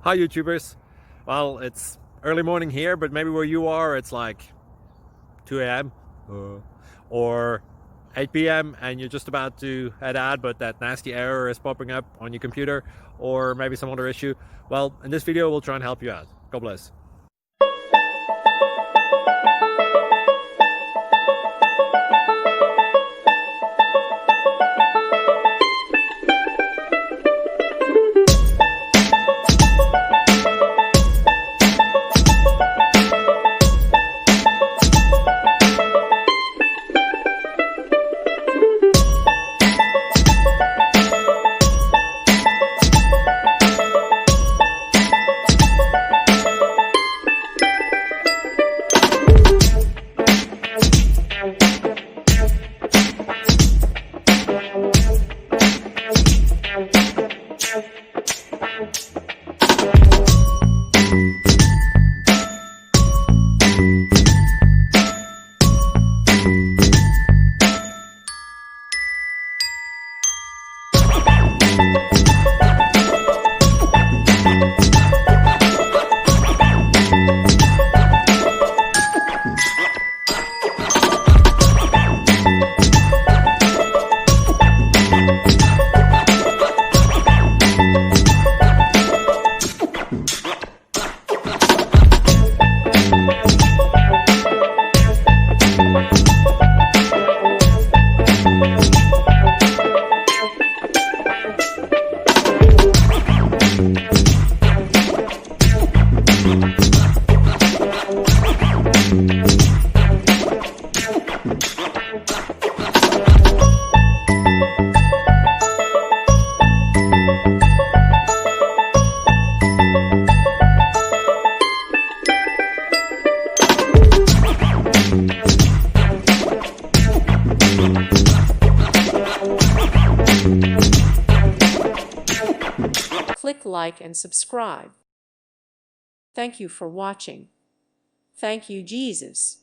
Hi YouTubers. Well, it's early morning here, but maybe where you are it's like 2 a.m. or 8 p.m. and you're just about to head out, but that nasty error is popping up on your computer, or maybe some other issue. Well, in this video we'll try and help you out. God bless. Click like and subscribe. Thank you for watching. Thank you, Jesus.